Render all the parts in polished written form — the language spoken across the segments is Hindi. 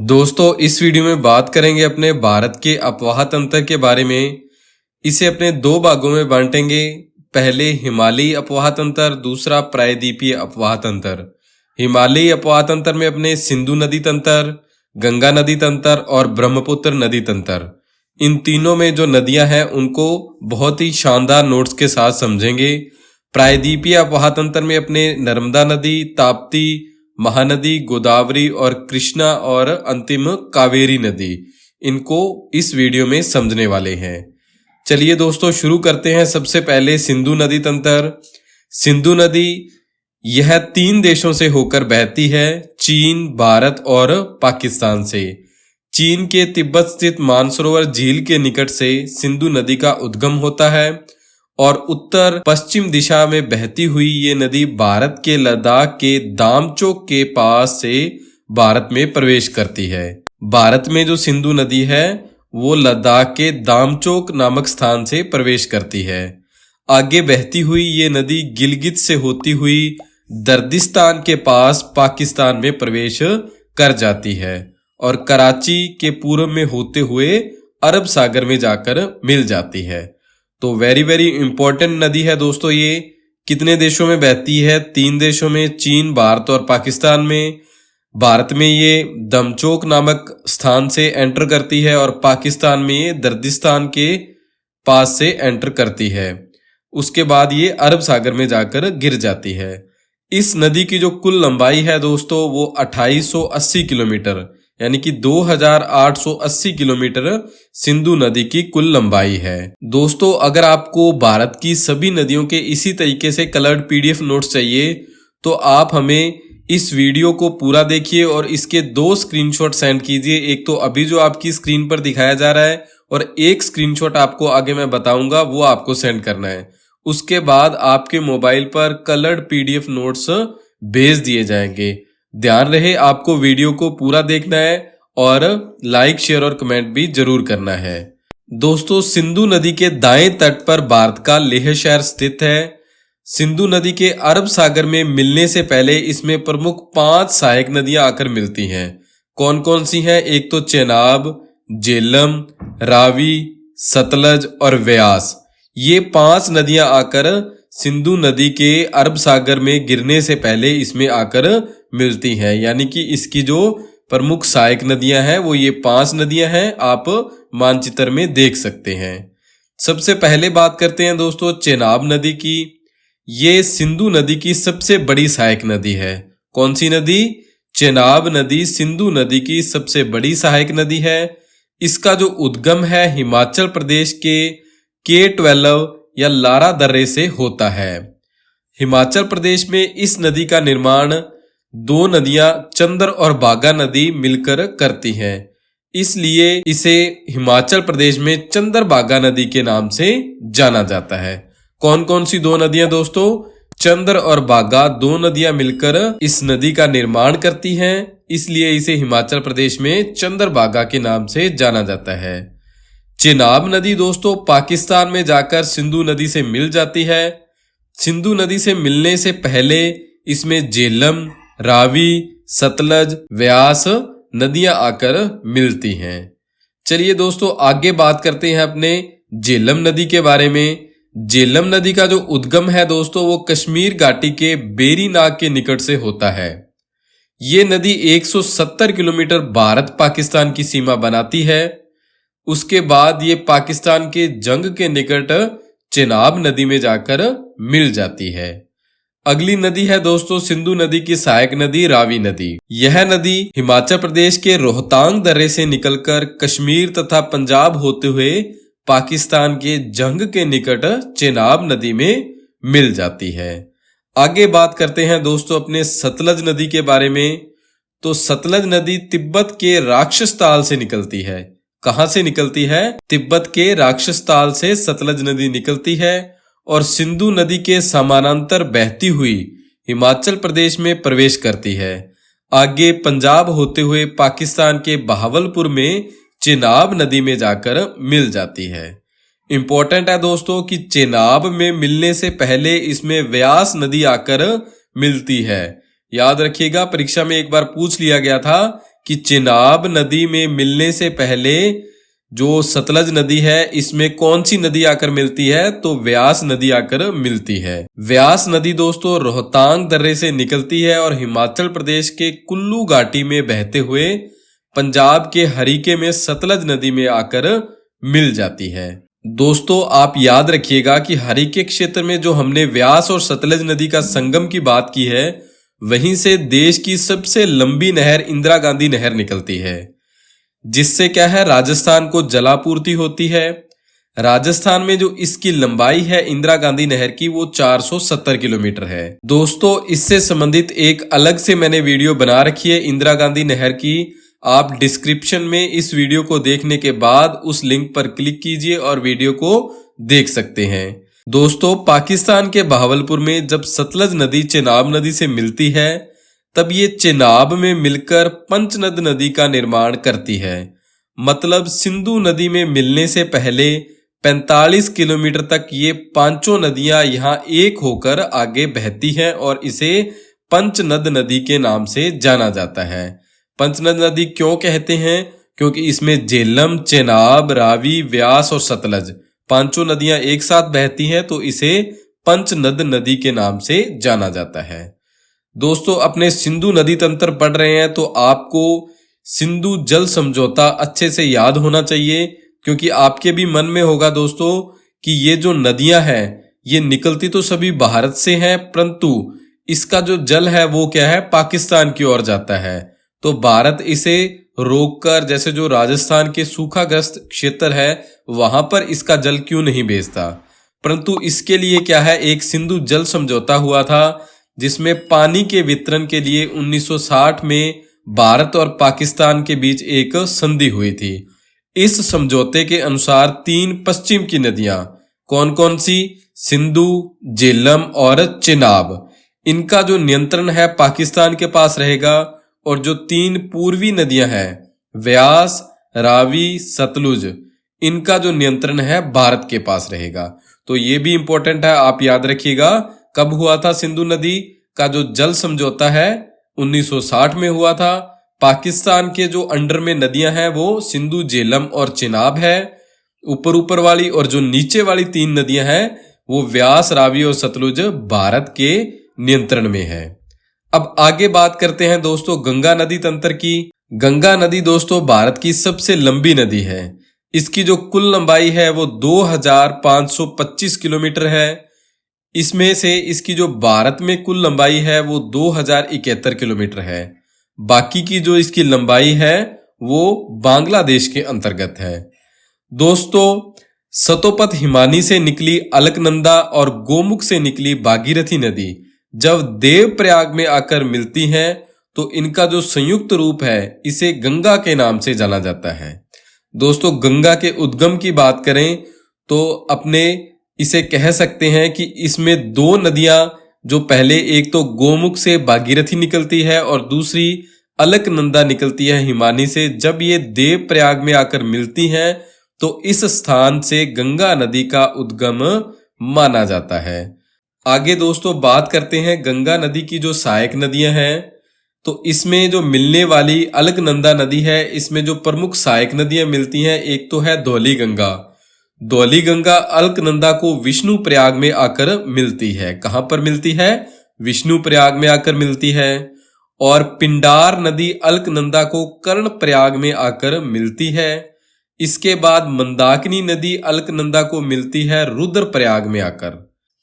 दोस्तों इस वीडियो में बात करेंगे अपने भारत के अफवाह तंत्र के बारे में। इसे अपने दो भागों में बांटेंगे। पहले हिमालयी अफवाह तंत्र, दूसरा प्रायद्वीपीय अफवाह तंत्र। हिमालयी अफवाह तंत्र में अपने सिंधु नदी तंत्र, गंगा नदी तंत्र और ब्रह्मपुत्र नदी तंत्र, इन तीनों में जो नदियां हैं उनको बहुत ही शानदार नोट्स के साथ समझेंगे। प्रायद्वीपीय अफवाह तंत्र में अपने नर्मदा नदी, ताप्ती, महानदी, गोदावरी और कृष्णा और अंतिम कावेरी नदी, इनको इस वीडियो में समझने वाले हैं। चलिए दोस्तों शुरू करते हैं। सबसे पहले सिंधु नदी तंत्र। सिंधु नदी यह 3 देशों से होकर बहती है, चीन, भारत और पाकिस्तान से। चीन के तिब्बत स्थित मानसरोवर झील के निकट से सिंधु नदी का उद्गम होता है और उत्तर पश्चिम दिशा में बहती हुई ये नदी भारत के लद्दाख के दामचोक के पास से भारत में प्रवेश करती है। भारत में जो सिंधु नदी है वो लद्दाख के दामचोक नामक स्थान से प्रवेश करती है। आगे बहती हुई ये नदी गिलगित से होती हुई दर्दिस्तान के पास पाकिस्तान में प्रवेश कर जाती है और कराची के पूर्व में होते हुए अरब सागर में जाकर मिल जाती है। तो वेरी इंपॉर्टेंट नदी है दोस्तों। ये कितने देशों में बहती है? 3 देशों में, चीन, भारत और पाकिस्तान में। भारत में ये दमचोक नामक स्थान से एंटर करती है और पाकिस्तान में ये दर्दिस्तान के पास से एंटर करती है। उसके बाद ये अरब सागर में जाकर गिर जाती है। इस नदी की जो कुल लंबाई है दोस्तों वो 2880 किलोमीटर यानी कि 2880 किलोमीटर सिंधु नदी की कुल लंबाई है। दोस्तों अगर आपको भारत की सभी नदियों के इसी तरीके से कलर्ड पीडीएफ नोट्स चाहिए तो आप हमें इस वीडियो को पूरा देखिए और इसके 2 स्क्रीनशॉट सेंड कीजिए। एक तो अभी जो आपकी स्क्रीन पर दिखाया जा रहा है और एक स्क्रीनशॉट आपको आगे मैं बताऊंगा वो आपको सेंड करना है। उसके बाद आपके मोबाइल पर कलर्ड पीडीएफ नोट्स भेज दिए जाएंगे। ध्यान रहे आपको वीडियो को पूरा देखना है और लाइक, शेयर और कमेंट भी जरूर करना है। दोस्तों सिंधु नदी के दाएं तट पर भारत का लेह शहर स्थित है। सिंधु नदी के अरब सागर में मिलने से पहले इसमें प्रमुख 5 सहायक नदियां आकर मिलती हैं। कौन कौन सी हैं? एक तो चेनाब, झेलम, रावी, सतलज और व्यास। ये 5 नदियां आकर सिंधु नदी के अरब सागर में गिरने से पहले इसमें आकर मिलती हैं। यानी कि इसकी जो प्रमुख सहायक नदियां हैं वो ये 5 नदियां हैं। आप मानचित्र में देख सकते हैं। सबसे पहले बात करते हैं दोस्तों चेनाब नदी की। ये सिंधु नदी की सबसे बड़ी सहायक नदी है। कौन सी नदी? चेनाब नदी सिंधु नदी की सबसे बड़ी सहायक नदी है। इसका जो उद्गम है हिमाचल प्रदेश के K12 या लारा दर्रे से होता है। हिमाचल प्रदेश में इस नदी का निर्माण 2 नदियां चंद्र और बागा नदी मिलकर करती हैं, इसलिए इसे हिमाचल प्रदेश में चंद्र बागा नदी के नाम से जाना जाता है। कौन कौन सी 2 नदियां दोस्तों? चंद्र और बागा 2 नदियां मिलकर इस नदी का निर्माण करती हैं, इसलिए इसे हिमाचल प्रदेश में चंद्र बागा के नाम से जाना जाता है। चेनाब नदी दोस्तों पाकिस्तान में जाकर सिंधु नदी से मिल जाती है। सिंधु नदी से मिलने से पहले इसमें झेलम, रावी, सतलज, व्यास नदियां आकर मिलती हैं। चलिए दोस्तों आगे बात करते हैं अपने झेलम नदी के बारे में। झेलम नदी का जो उद्गम है दोस्तों वो कश्मीर घाटी के बेरी नाग के निकट से होता है। ये नदी 170 किलोमीटर भारत पाकिस्तान की सीमा बनाती है। उसके बाद ये पाकिस्तान के जंग के निकट चेनाब नदी में जाकर मिल जाती है। अगली नदी है दोस्तों सिंधु नदी की सहायक नदी रावी नदी। यह नदी हिमाचल प्रदेश के रोहतांग दर्रे से निकलकर कश्मीर तथा पंजाब होते हुए पाकिस्तान के जंग के निकट चेनाब नदी में मिल जाती है। आगे बात करते हैं दोस्तों अपने सतलज नदी के बारे में। तो सतलज नदी तिब्बत के राक्षस ताल से निकलती है। कहां से निकलती है? तिब्बत के राक्षस ताल से सतलज नदी निकलती है और सिंधु नदी के समानांतर बहती हुई हिमाचल प्रदेश में प्रवेश करती है। आगे पंजाब होते हुए पाकिस्तान के बहावलपुर में चेनाब नदी में जाकर मिल जाती है। इंपॉर्टेंट है दोस्तों कि चेनाब में मिलने से पहले इसमें व्यास नदी आकर मिलती है। याद रखिएगा परीक्षा में एक बार पूछ लिया गया था कि चेनाब नदी में मिलने से पहले जो सतलज नदी है इसमें कौन सी नदी आकर मिलती है, तो व्यास नदी आकर मिलती है। व्यास नदी दोस्तों रोहतांग दर्रे से निकलती है और हिमाचल प्रदेश के कुल्लू घाटी में बहते हुए पंजाब के हरीके में सतलज नदी में आकर मिल जाती है। दोस्तों आप याद रखिएगा कि हरीके क्षेत्र में जो हमने व्यास और सतलज नदी का संगम की बात की है, वहीं से देश की सबसे लंबी नहर इंदिरा गांधी नहर निकलती है, जिससे क्या है राजस्थान को जलापूर्ति होती है। राजस्थान में जो इसकी लंबाई है इंदिरा गांधी नहर की वो 470 किलोमीटर है। दोस्तों इससे संबंधित एक अलग से मैंने वीडियो बना रखी है इंदिरा गांधी नहर की, आप डिस्क्रिप्शन में इस वीडियो को देखने के बाद उस लिंक पर क्लिक कीजिए और वीडियो को देख सकते हैं। दोस्तों पाकिस्तान के बहावलपुर में जब सतलज नदी चेनाब नदी से मिलती है तब ये चेनाब में मिलकर पंचनद नदी का निर्माण करती है। मतलब सिंधु नदी में मिलने से पहले 45 किलोमीटर तक ये पांचों नदियां यहाँ एक होकर आगे बहती हैं और इसे पंचनद नदी के नाम से जाना जाता है। पंचनद नदी क्यों कहते हैं? क्योंकि इसमें झेलम, चेनाब, रावी, व्यास और सतलज पांचों नदियां एक साथ बहती हैं, तो इसे पंचनद नदी के नाम से जाना जाता है। दोस्तों अपने सिंधु नदी तंत्र पढ़ रहे हैं तो आपको सिंधु जल समझौता अच्छे से याद होना चाहिए, क्योंकि आपके भी मन में होगा दोस्तों कि ये जो नदियां हैं ये निकलती तो सभी भारत से हैं, परंतु इसका जो जल है वो क्या है पाकिस्तान की ओर जाता है। तो भारत इसे रोककर, जैसे जो राजस्थान के सूखाग्रस्त क्षेत्र है वहां पर इसका जल क्यों नहीं भेजता, परंतु इसके लिए क्या है एक सिंधु जल समझौता हुआ था, जिसमें पानी के वितरण के लिए 1960 में भारत और पाकिस्तान के बीच एक संधि हुई थी। इस समझौते के अनुसार 3 पश्चिम की नदियां कौन कौन सी, सिंधु, झेलम और चेनाब, इनका जो नियंत्रण है पाकिस्तान के पास रहेगा, और जो 3 पूर्वी नदियां हैं व्यास, रावी, सतलुज, इनका जो नियंत्रण है भारत के पास रहेगा। तो ये भी इंपॉर्टेंट है, आप याद रखिएगा। कब हुआ था सिंधु नदी का जो जल समझौता है? 1960 में हुआ था। पाकिस्तान के जो अंडर में नदियां हैं वो सिंधु, झेलम और चेनाब है ऊपर वाली, और जो नीचे वाली 3 नदियां हैं वो व्यास, रावी और सतलुज भारत के नियंत्रण में है। अब आगे बात करते हैं दोस्तों गंगा नदी तंत्र की। गंगा नदी दोस्तों भारत की सबसे लंबी नदी है। इसकी जो कुल लंबाई है वो 2525 किलोमीटर है। इसमें से इसकी जो भारत में कुल लंबाई है वो 2071 किलोमीटर है। बाकी की जो इसकी लंबाई है वो बांग्लादेश के अंतर्गत है। दोस्तों सतोपथ हिमानी से निकली अलकनंदा और गोमुख से निकली भागीरथी नदी जब देवप्रयाग में आकर मिलती हैं तो इनका जो संयुक्त रूप है इसे गंगा के नाम से जाना जाता है। दोस्तों गंगा के उद्गम की बात करें तो अपने इसे कह सकते हैं कि इसमें 2 नदियां, जो पहले एक तो गोमुख से भागीरथी निकलती है और दूसरी अलकनंदा निकलती है हिमानी से, जब ये देवप्रयाग में आकर मिलती हैं तो इस स्थान से गंगा नदी का उद्गम माना जाता है। आगे दोस्तों बात करते हैं गंगा नदी की जो सहायक नदियां हैं। तो इसमें जो मिलने वाली अलकनंदा नदी है, इसमें जो प्रमुख सहायक नदियां मिलती हैं, एक तो है धौली गंगा। धौली गंगा अलकनंदा को विष्णु प्रयाग में आकर मिलती है। कहां पर मिलती है? विष्णु प्रयाग में आकर मिलती है। और पिंडार नदी अलकनंदा को कर्ण प्रयाग में आकर मिलती है। इसके बाद मंदाकिनी नदी अलकनंदा को मिलती है रुद्र प्रयाग में आकर।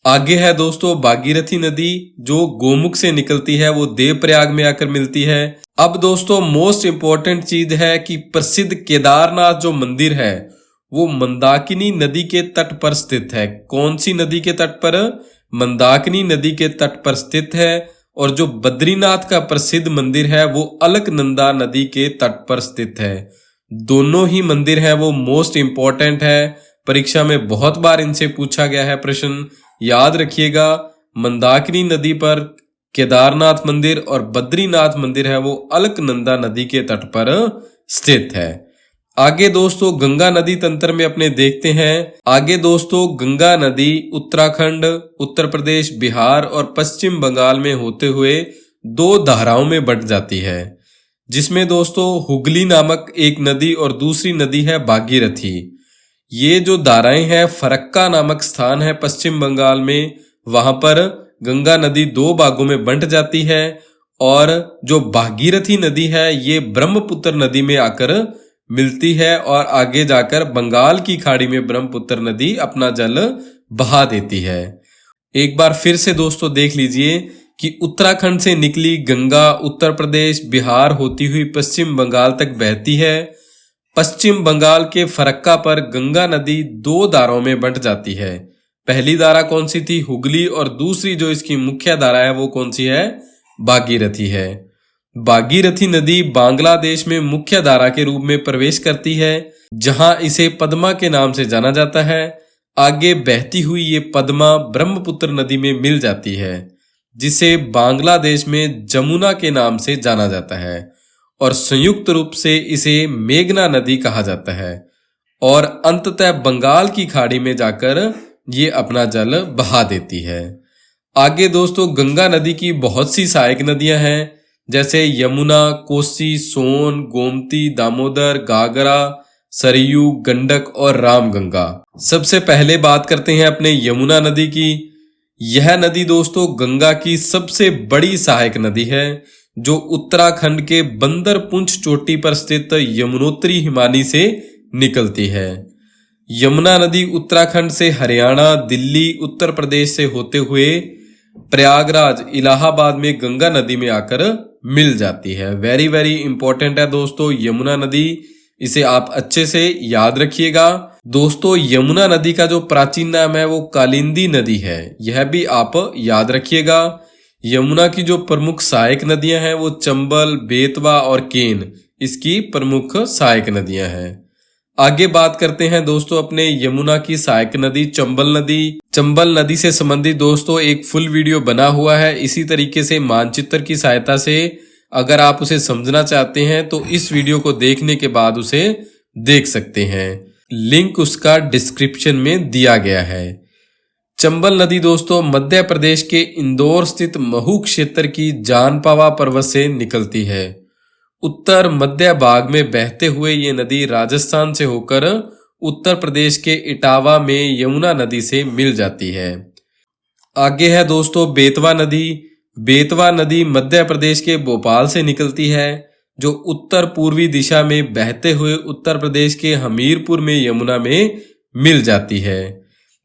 आगे है दोस्तों भागीरथी नदी जो गोमुख से निकलती है, वो देवप्रयाग में आकर मिलती है। अब दोस्तों मोस्ट इंपॉर्टेंट चीज है कि प्रसिद्ध केदारनाथ जो मंदिर है वो मंदाकिनी नदी के तट पर स्थित है। कौन सी नदी के तट पर? मंदाकिनी नदी के तट पर स्थित है। और जो बद्रीनाथ का प्रसिद्ध मंदिर है वो अलकनंदा नदी के तट पर स्थित है। दोनों ही मंदिर हैं वो मोस्ट इंपॉर्टेंट है, परीक्षा में बहुत बार इनसे पूछा गया है प्रश्न, याद रखिएगा। मंदाकिनी नदी पर केदारनाथ मंदिर और बद्रीनाथ मंदिर है वो अलकनंदा नदी के तट पर स्थित है। आगे दोस्तों गंगा नदी तंत्र में अपने देखते हैं। आगे दोस्तों गंगा नदी उत्तराखंड, उत्तर प्रदेश, बिहार और पश्चिम बंगाल में होते हुए 2 धाराओं में बंट जाती है, जिसमें दोस्तों हुगली नामक एक नदी और दूसरी नदी है भागीरथी। ये जो धाराएं हैं, फरक्का नामक स्थान है पश्चिम बंगाल में, वहां पर गंगा नदी दो भागों में बंट जाती है और जो भागीरथी नदी है ये ब्रह्मपुत्र नदी में आकर मिलती है और आगे जाकर बंगाल की खाड़ी में ब्रह्मपुत्र नदी अपना जल बहा देती है। एक बार फिर से दोस्तों देख लीजिए कि उत्तराखंड से निकली गंगा उत्तर प्रदेश बिहार होती हुई पश्चिम बंगाल तक बहती है। पश्चिम बंगाल के फरक्का पर गंगा नदी दो धाराओं में बंट जाती है। पहली धारा कौन सी थी? हुगली। और दूसरी जो इसकी मुख्य धारा है वो कौन सी है? भागीरथी है। भागीरथी नदी बांग्लादेश में मुख्य धारा के रूप में प्रवेश करती है, जहां इसे पद्मा के नाम से जाना जाता है। आगे बहती हुई ये पद्मा ब्रह्मपुत्र नदी में मिल जाती है, जिसे बांग्लादेश में जमुना के नाम से जाना जाता है और संयुक्त रूप से इसे मेघना नदी कहा जाता है और अंततः बंगाल की खाड़ी में जाकर ये अपना जल बहा देती है। आगे दोस्तों गंगा नदी की बहुत सी सहायक नदियां हैं, जैसे यमुना, कोसी, सोन, गोमती, दामोदर, घाघरा, सरयू, गंडक और रामगंगा। सबसे पहले बात करते हैं अपने यमुना नदी की। यह नदी दोस्तों गंगा की सबसे बड़ी सहायक नदी है, जो उत्तराखंड के बंदरपुंछ चोटी पर स्थित यमुनोत्री हिमानी से निकलती है। यमुना नदी उत्तराखंड से हरियाणा, दिल्ली, उत्तर प्रदेश से होते हुए प्रयागराज, इलाहाबाद में गंगा नदी में आकर मिल जाती है। वेरी वेरी इंपॉर्टेंट है दोस्तों यमुना नदी, इसे आप अच्छे से याद रखिएगा। दोस्तों यमुना नदी का जो प्राचीन नाम है वो कालिंदी नदी है, यह भी आप याद रखिएगा। यमुना की जो प्रमुख सहायक नदियां हैं वो चंबल, बेतवा और केन इसकी प्रमुख सहायक नदियां हैं। आगे बात करते हैं दोस्तों अपने यमुना की सहायक नदी चंबल नदी। चंबल नदी से संबंधित दोस्तों एक फुल वीडियो बना हुआ है। इसी तरीके से मानचित्र की सहायता से अगर आप उसे समझना चाहते हैं तो इस वीडियो को देखने के बाद उसे देख सकते हैं। लिंक उसका डिस्क्रिप्शन में दिया गया है। चंबल नदी दोस्तों मध्य प्रदेश के इंदौर स्थित महू क्षेत्र की जानपावा पर्वत से निकलती है। उत्तर मध्य भाग में बहते हुए ये नदी राजस्थान से होकर उत्तर प्रदेश के इटावा में यमुना नदी से मिल जाती है। आगे है दोस्तों बेतवा नदी। बेतवा नदी मध्य प्रदेश के भोपाल से निकलती है, जो उत्तर पूर्वी दिशा में बहते हुए उत्तर प्रदेश के हमीरपुर में यमुना में मिल जाती है।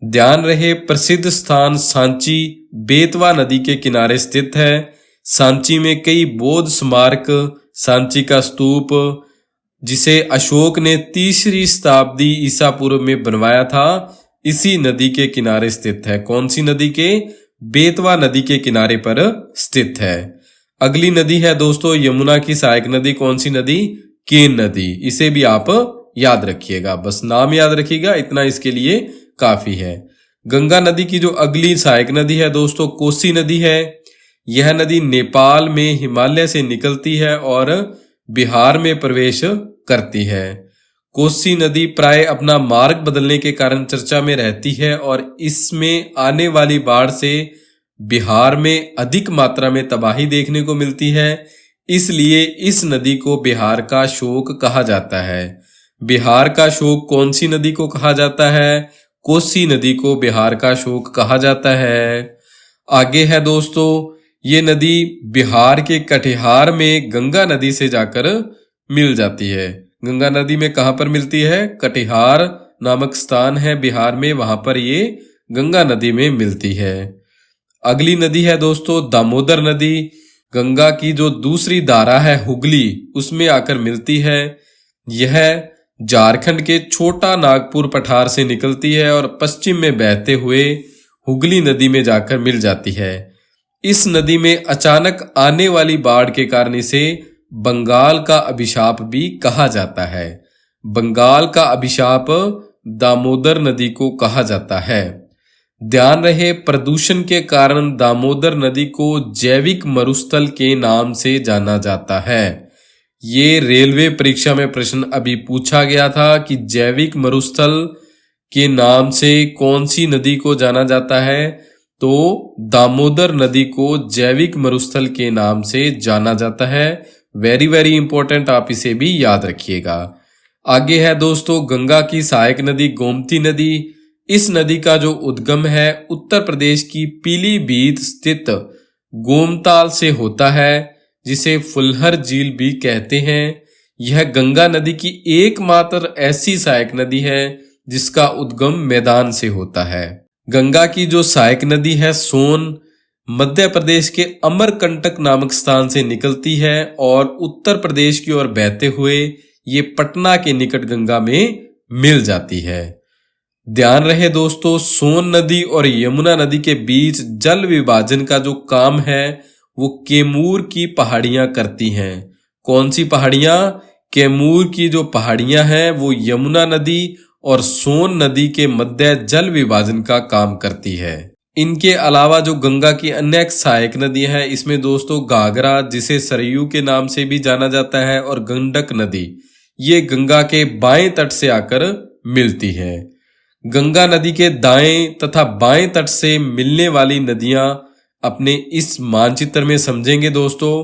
ध्यान रहे प्रसिद्ध स्थान सांची बेतवा नदी के किनारे स्थित है। सांची में कई बौद्ध स्मारक, सांची का स्तूप जिसे अशोक ने 3री शताब्दी ईसा पूर्व में बनवाया था, इसी नदी के किनारे स्थित है। कौन सी नदी के? बेतवा नदी के किनारे पर स्थित है। अगली नदी है दोस्तों यमुना की सहायक नदी। कौन सी नदी? केन नदी। इसे भी आप याद रखिएगा, बस नाम याद रखिएगा, इतना इसके लिए काफी है। गंगा नदी की जो अगली सहायक नदी है दोस्तों कोसी नदी है। यह नदी नेपाल में हिमालय से निकलती है और बिहार में प्रवेश करती है। कोसी नदी प्राय अपना मार्ग बदलने के कारण चर्चा में रहती है और इसमें आने वाली बाढ़ से बिहार में अधिक मात्रा में तबाही देखने को मिलती है, इसलिए इस नदी को बिहार का शोक कहा जाता है। बिहार का शोक कौन सी नदी को कहा जाता है? कोसी नदी को बिहार का शोक कहा जाता है। आगे है दोस्तों ये नदी बिहार के कटिहार में गंगा नदी से जाकर मिल जाती है। गंगा नदी में कहां पर मिलती है? कटिहार नामक स्थान है बिहार में, वहां पर ये गंगा नदी में मिलती है। अगली नदी है दोस्तों दामोदर नदी। गंगा की जो दूसरी धारा है हुगली, उसमें आकर मिलती है। यह झारखंड के छोटा नागपुर पठार से निकलती है और पश्चिम में बहते हुए हुगली नदी में जाकर मिल जाती है। इस नदी में अचानक आने वाली बाढ़ के कारण इसे बंगाल का अभिशाप भी कहा जाता है। बंगाल का अभिशाप दामोदर नदी को कहा जाता है। ध्यान रहे प्रदूषण के कारण दामोदर नदी को जैविक मरुस्थल के नाम से जाना जाता है। ये रेलवे परीक्षा में प्रश्न अभी पूछा गया था कि जैविक मरुस्थल के नाम से कौन सी नदी को जाना जाता है, तो दामोदर नदी को जैविक मरुस्थल के नाम से जाना जाता है वेरी वेरी इंपॉर्टेंट, आप इसे भी याद रखिएगा। आगे है दोस्तों गंगा की सहायक नदी गोमती नदी। इस नदी का जो उद्गम है उत्तर प्रदेश की पीलीभीत स्थित गोमताल से होता है, जिसे फुलहर झील भी कहते हैं। यह गंगा नदी की एकमात्र ऐसी सहायक नदी है जिसका उद्गम मैदान से होता है। गंगा की जो सहायक नदी है सोन, मध्य प्रदेश के अमरकंटक नामक स्थान से निकलती है और उत्तर प्रदेश की ओर बहते हुए ये पटना के निकट गंगा में मिल जाती है। ध्यान रहे दोस्तों, सोन नदी और यमुना नदी के बीच जल विभाजन का जो काम है वो कैमूर की पहाड़ियां करती हैं। कौन सी पहाड़ियां? कैमूर की जो पहाड़ियां हैं वो यमुना नदी और सोन नदी के मध्य जल विभाजन का काम करती है। इनके अलावा जो गंगा की अन्य सहायक नदी है इसमें दोस्तों घाघरा, जिसे सरयू के नाम से भी जाना जाता है, और गंडक नदी, ये गंगा के बाएं तट से आकर मिलती है। गंगा नदी के दाएं तथा बाएं तट से मिलने वाली नदियां अपने इस मानचित्र में समझेंगे दोस्तों,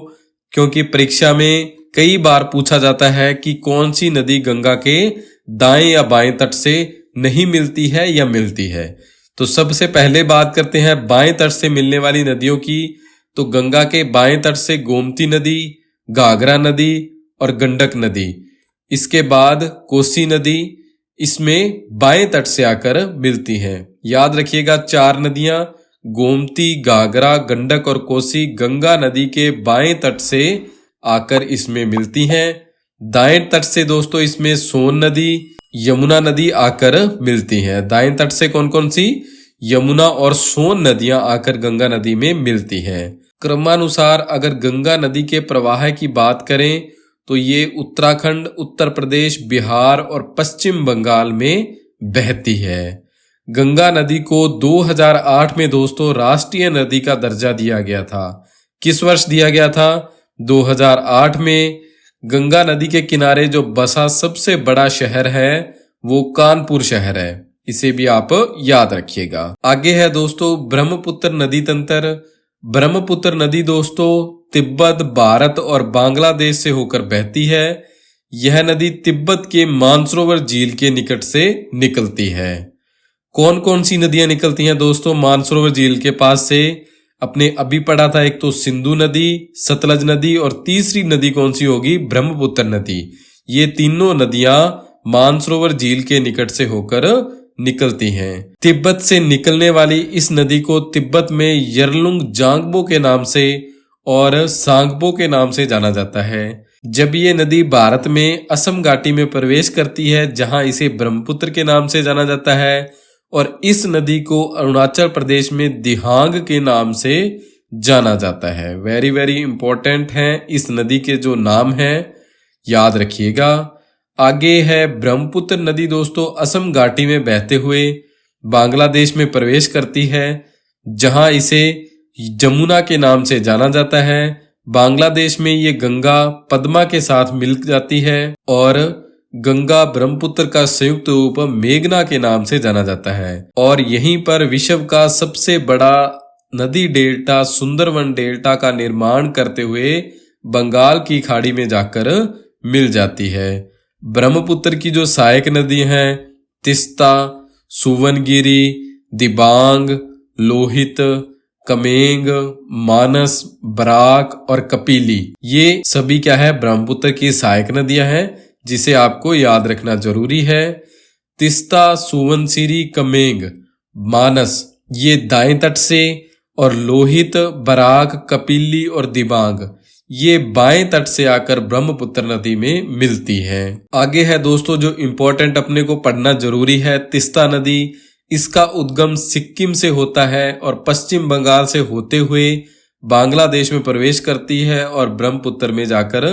क्योंकि परीक्षा में कई बार पूछा जाता है कि कौन सी नदी गंगा के दाएं या बाएं तट से नहीं मिलती है या मिलती है। तो सबसे पहले बात करते हैं बाएं तट से मिलने वाली नदियों की। तो गंगा के बाएं तट से गोमती नदी, घाघरा नदी और गंडक नदी। इसके बाद कोसी नदी, इसमें बाएं तट से आकर मिलती हैं। याद रखिएगा 4 नदियां गोमती, घाघरा, गंडक और कोसी गंगा नदी के बाएं तट से आकर इसमें मिलती हैं। दाएं तट से दोस्तों इसमें सोन नदी, यमुना नदी आकर मिलती हैं। दाएं तट से कौन कौन सी? यमुना और सोन नदियां आकर गंगा नदी में मिलती हैं। क्रमानुसार अगर गंगा नदी के प्रवाह की बात करें तो ये उत्तराखंड, उत्तर प्रदेश, बिहार और पश्चिम बंगाल में बहती है। गंगा नदी को 2008 में दोस्तों राष्ट्रीय नदी का दर्जा दिया गया था। किस वर्ष दिया गया था? 2008 में। गंगा नदी के किनारे जो बसा सबसे बड़ा शहर है वो कानपुर शहर है, इसे भी आप याद रखिएगा। आगे है दोस्तों ब्रह्मपुत्र नदी तंत्र। ब्रह्मपुत्र नदी दोस्तों तिब्बत, भारत और बांग्लादेश से होकर बहती है। यह नदी तिब्बत के मानसरोवर झील के निकट से निकलती है। कौन कौन सी नदियां निकलती हैं दोस्तों मानसरोवर झील के पास से? अपने अभी पढ़ा था, एक तो सिंधु नदी, सतलज नदी और तीसरी नदी कौन सी होगी? ब्रह्मपुत्र नदी। ये तीनों नदियां मानसरोवर झील के निकट से होकर निकलती हैं। तिब्बत से निकलने वाली इस नदी को तिब्बत में यरलुंग जांगबो के नाम से और सांगबो के नाम से जाना जाता है। जब ये नदी भारत में असम घाटी में प्रवेश करती है, जहां इसे ब्रह्मपुत्र के नाम से जाना जाता है, और इस नदी को अरुणाचल प्रदेश में दिहांग के नाम से जाना जाता है। वेरी वेरी इंपॉर्टेंट हैं इस नदी के जो नाम हैं, याद रखिएगा। आगे है ब्रह्मपुत्र नदी दोस्तों असम घाटी में बहते हुए बांग्लादेश में प्रवेश करती है, जहां इसे जमुना के नाम से जाना जाता है। बांग्लादेश में ये गंगा पद्मा के साथ मिल जाती है और गंगा ब्रह्मपुत्र का संयुक्त रूप मेघना के नाम से जाना जाता है। और यहीं पर विश्व का सबसे बड़ा नदी डेल्टा सुंदरवन डेल्टा का निर्माण करते हुए बंगाल की खाड़ी में जाकर मिल जाती है। ब्रह्मपुत्र की जो सहायक नदी हैं तिस्ता, सुवनगिरी, दिबांग, लोहित, कमेंग, मानस, बराक और कपिली, ये सभी क्या है? ब्रह्मपुत्र की सहायक नदियां हैं, जिसे आपको याद रखना जरूरी है। तिस्ता, सुवनसिरी, कमेंग, मानस ये दाएं तट से, और लोहित, बराक, कपिली और दिबांग ये बाएं तट से आकर ब्रह्मपुत्र नदी में मिलती हैं। आगे है दोस्तों जो इंपॉर्टेंट अपने को पढ़ना जरूरी है, तिस्ता नदी। इसका उद्गम सिक्किम से होता है और पश्चिम बंगाल से होते हुए बांग्लादेश में प्रवेश करती है और ब्रह्मपुत्र में जाकर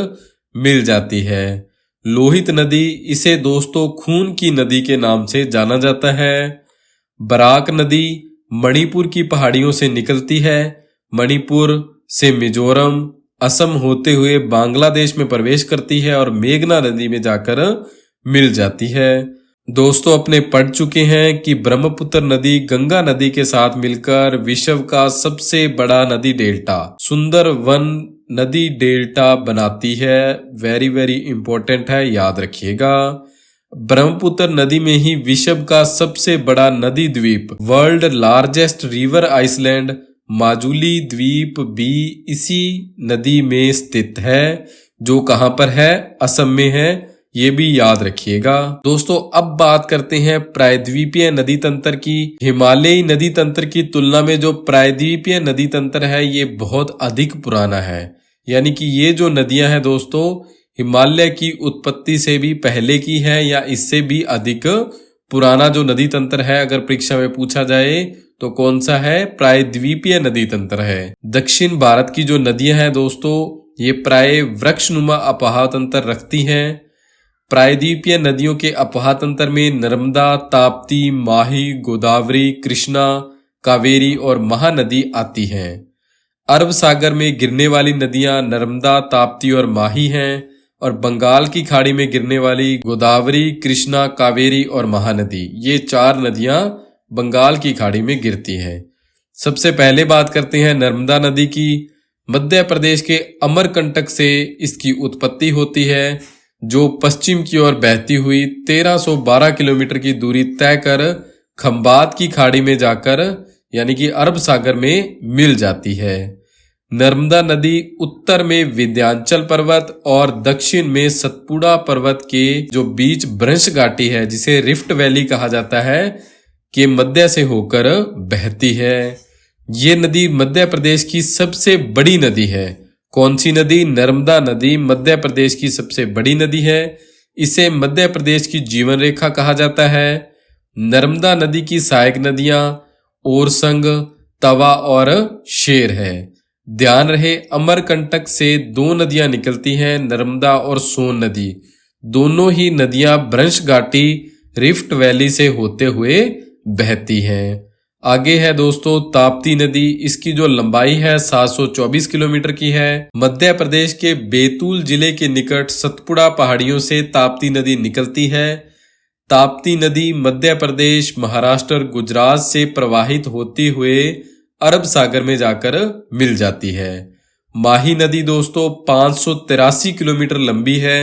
मिल जाती है। लोहित नदी, इसे दोस्तों खून की नदी के नाम से जाना जाता है। बराक नदी मणिपुर की पहाड़ियों से निकलती है। मणिपुर से मिजोरम, असम होते हुए बांग्लादेश में प्रवेश करती है और मेघना नदी में जाकर मिल जाती है। दोस्तों अपने पढ़ चुके हैं कि ब्रह्मपुत्र नदी गंगा नदी के साथ मिलकर विश्व का सबसे बड़ा नदी डेल्टा सुंदरवन नदी डेल्टा बनाती है। वेरी वेरी इंपॉर्टेंट है, याद रखिएगा। ब्रह्मपुत्र नदी में ही विश्व का सबसे बड़ा नदी द्वीप, world largest river island Majuli द्वीप भी इसी नदी में स्थित है, जो कहां पर है? असम में है। ये भी याद रखिएगा। दोस्तों अब बात करते हैं प्रायद्वीपीय नदी तंत्र की। हिमालयी नदी तंत्र की तुलना में जो प्रायद्वीपीय नदी तंत्र है ये बहुत अधिक पुराना है। यानी कि ये जो नदियां हैं दोस्तों, हिमालय की उत्पत्ति से भी पहले की है या इससे भी अधिक पुराना जो नदी तंत्र है, अगर परीक्षा में पूछा जाए तो कौन सा है? प्रायद्वीपीय नदी तंत्र है। दक्षिण भारत की जो नदियां हैं दोस्तों, ये प्राय वृक्षनुमा अपवाह तंत्र रखती हैं। प्रायद्वीपीय नदियों के अपवाह तंत्र में नर्मदा, ताप्ती, माही, गोदावरी, कृष्णा, कावेरी और महानदी आती हैं। अरब सागर में गिरने वाली नदियां नर्मदा, ताप्ती और माही हैं, और बंगाल की खाड़ी में गिरने वाली गोदावरी, कृष्णा, कावेरी और महानदी, ये 4 नदियां बंगाल की खाड़ी में गिरती हैं। सबसे पहले बात करते हैं नर्मदा नदी की। मध्य प्रदेश के अमरकंटक से इसकी उत्पत्ति होती है, जो पश्चिम की ओर बहती हुई 1312 किलोमीटर की दूरी तय कर खंबात की खाड़ी में जाकर यानी कि अरब सागर में मिल जाती है। नर्मदा नदी उत्तर में विंध्याचल पर्वत और दक्षिण में सतपुड़ा पर्वत के जो बीच भ्रंश घाटी है, जिसे रिफ्ट वैली कहा जाता है, के मध्य से होकर बहती है। ये नदी मध्य प्रदेश की सबसे बड़ी नदी है। कौन सी नदी? नर्मदा नदी मध्य प्रदेश की सबसे बड़ी नदी है। इसे मध्य प्रदेश की जीवन रेखा कहा जाता है। नर्मदा नदी की सहायक नदियां ओरसंग, तवा और शेर है। ध्यान रहे, अमरकंटक से 2 नदियां निकलती हैं, नर्मदा और सोन नदी। दोनों ही नदियां भ्रंश घाटी रिफ्ट वैली से होते हुए बहती हैं। आगे है दोस्तों ताप्ती नदी। इसकी जो लंबाई है 724 किलोमीटर की है। मध्य प्रदेश के बैतूल जिले के निकट सतपुड़ा पहाड़ियों से ताप्ती नदी निकलती है। ताप्ती नदी मध्य प्रदेश, महाराष्ट्र, गुजरात से प्रवाहित होती हुए अरब सागर में जाकर मिल जाती है। माही नदी दोस्तों 583 किलोमीटर लंबी है।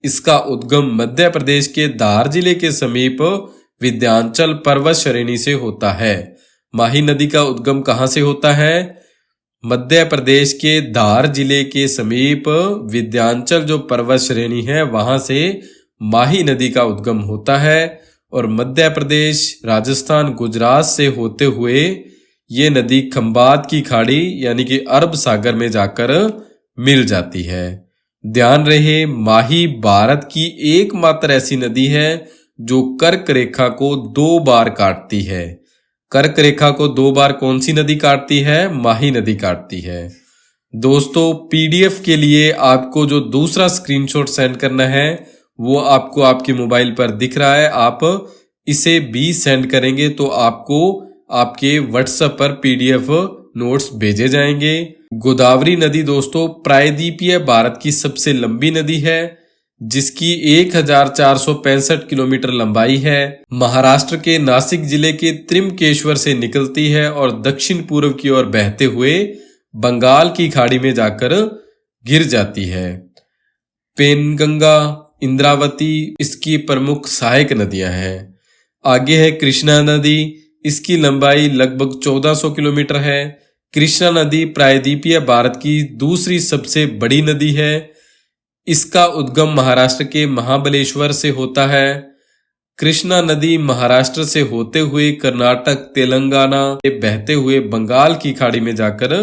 इसका उद्गम मध्य प्रदेश के धार जिले के समीप विंध्याचल पर्वत श्रेणी से होता है। माही नदी का उद्गम कहां से होता है? मध्य प्रदेश के धार जिले के समीप विंध्याचल जो पर्वत श्रेणी है वहां से माही नदी का उद्गम होता है, और मध्य प्रदेश, राजस्थान, गुजरात से होते हुए ये नदी खंबात की खाड़ी यानी कि अरब सागर में जाकर मिल जाती है। ध्यान रहे, माही भारत की एकमात्र ऐसी नदी है जो कर्क रेखा को 2 बार काटती है। कर्क रेखा को 2 बार कौन सी नदी काटती है? माही नदी काटती है। दोस्तों पीडीएफ के लिए आपको जो दूसरा स्क्रीनशॉट सेंड करना है वो आपको आपके मोबाइल पर दिख रहा है। आप इसे भी सेंड करेंगे तो आपको आपके व्हाट्सएप पर पीडीएफ नोट्स भेजे जाएंगे। गोदावरी नदी दोस्तों प्रायद्वीपीय भारत की सबसे लंबी नदी है, जिसकी 1465 किलोमीटर लंबाई है। महाराष्ट्र के नासिक जिले के त्रिमकेश्वर से निकलती है और दक्षिण पूर्व की ओर बहते हुए बंगाल की खाड़ी में जाकर गिर जाती है। पेनगंगा, इंद्रावती इसकी प्रमुख सहायक नदियां हैं। आगे है कृष्णा नदी। इसकी लंबाई लगभग 1400 किलोमीटर है। कृष्णा नदी प्रायद्वीपीय भारत की दूसरी सबसे बड़ी नदी है। इसका उद्गम महाराष्ट्र के महाबलेश्वर से होता है। कृष्णा नदी महाराष्ट्र से होते हुए कर्नाटक, तेलंगाना से बहते हुए बंगाल की खाड़ी में जाकर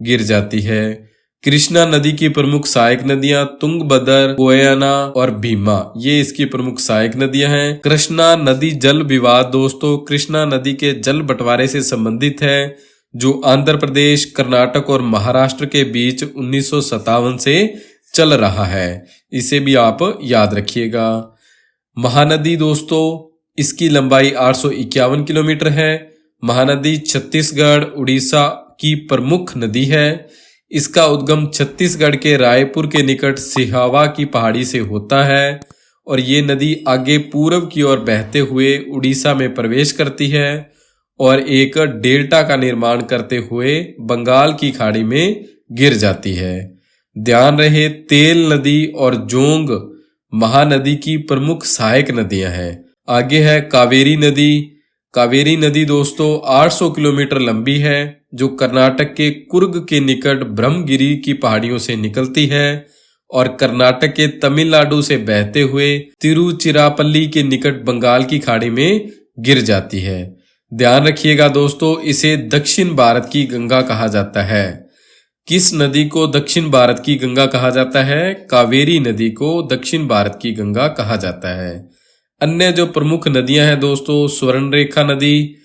गिर जाती है। कृष्णा नदी की प्रमुख सहायक नदियां तुंगभद्र, कोयना और भीमा, ये इसकी प्रमुख सहायक नदियां हैं। कृष्णा नदी जल विवाद दोस्तों कृष्णा नदी के जल बंटवारे से संबंधित है, जो आंध्र प्रदेश, कर्नाटक और महाराष्ट्र के बीच 1957 से चल रहा है। इसे भी आप याद रखिएगा। महानदी दोस्तों इसकी लंबाई 851 किलोमीटर है। महानदी छत्तीसगढ़, उड़ीसा की प्रमुख नदी है। इसका उद्गम छत्तीसगढ़ के रायपुर के निकट सिहावा की पहाड़ी से होता है और ये नदी आगे पूर्व की ओर बहते हुए उड़ीसा में प्रवेश करती है और एक डेल्टा का निर्माण करते हुए बंगाल की खाड़ी में गिर जाती है। ध्यान रहे तेल नदी और जोंग महानदी की प्रमुख सहायक नदियां हैं। आगे है कावेरी नदी। कावेरी नदी दोस्तों 800 किलोमीटर लंबी है, जो कर्नाटक के कुर्ग के निकट ब्रह्मगिरी की पहाड़ियों से निकलती है और कर्नाटक के तमिलनाडु से बहते हुए तिरुचिरापल्ली के निकट बंगाल की खाड़ी में गिर जाती है। ध्यान रखिएगा दोस्तों, इसे दक्षिण भारत की गंगा कहा जाता है। किस नदी को दक्षिण भारत की गंगा कहा जाता है? कावेरी नदी को दक्षिण भारत की गंगा कहा जाता है। अन्य जो प्रमुख नदियां हैं दोस्तों, स्वर्णरेखा नदी।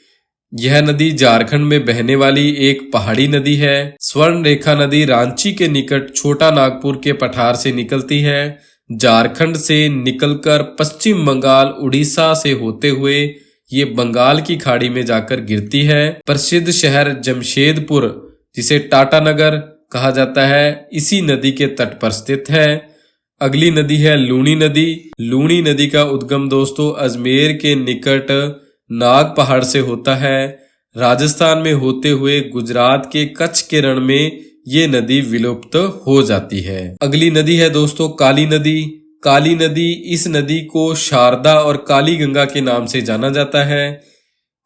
यह नदी झारखंड में बहने वाली एक पहाड़ी नदी है। स्वर्णरेखा नदी रांची के निकट छोटा नागपुर के पठार से निकलती है। झारखंड से निकलकर पश्चिम बंगाल उड़ीसा से होते हुए ये बंगाल की खाड़ी में जाकर गिरती है। प्रसिद्ध शहर जमशेदपुर, जिसे टाटा नगर कहा जाता है, इसी नदी के तट पर स्थित है। अगली नदी है लूनी नदी। लूनी नदी का उद्गम दोस्तों अजमेर के निकट नाग पहाड़ से होता है। राजस्थान में होते हुए गुजरात के कच्छ के रण में ये नदी विलुप्त हो जाती है। अगली नदी है दोस्तों काली नदी। काली नदी, इस नदी को शारदा और काली गंगा के नाम से जाना जाता है।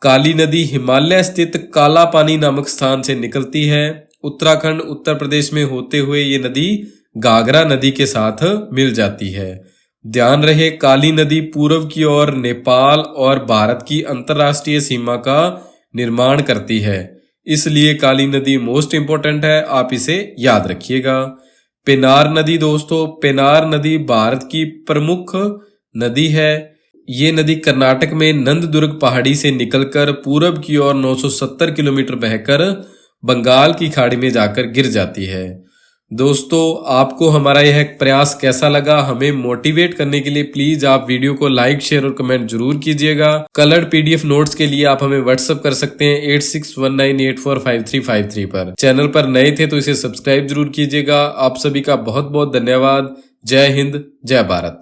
काली नदी हिमालय स्थित काला पानी नामक स्थान से निकलती है। उत्तराखंड उत्तर प्रदेश में होते हुए ये नदी घाघरा नदी के साथ मिल जाती है। ध्यान रहे काली नदी पूर्व की ओर नेपाल और भारत की अंतर्राष्ट्रीय सीमा का निर्माण करती है, इसलिए काली नदी मोस्ट इंपोर्टेंट है, आप इसे याद रखिएगा। पेनार नदी दोस्तों, पेनार नदी भारत की प्रमुख नदी है। ये नदी कर्नाटक में नंददुर्ग पहाड़ी से निकलकर पूरब की ओर 970 किलोमीटर बहकर बंगाल की खाड़ी में जाकर गिर जाती है। दोस्तों, आपको हमारा यह प्रयास कैसा लगा? हमें मोटिवेट करने के लिए प्लीज आप वीडियो को लाइक, शेयर और कमेंट जरूर कीजिएगा। कलर्ड पीडीएफ नोट्स के लिए आप हमें व्हाट्सएप कर सकते हैं 8619845353 पर। चैनल पर नए थे तो इसे सब्सक्राइब जरूर कीजिएगा। आप सभी का बहुत बहुत धन्यवाद। जय हिंद, जय भारत।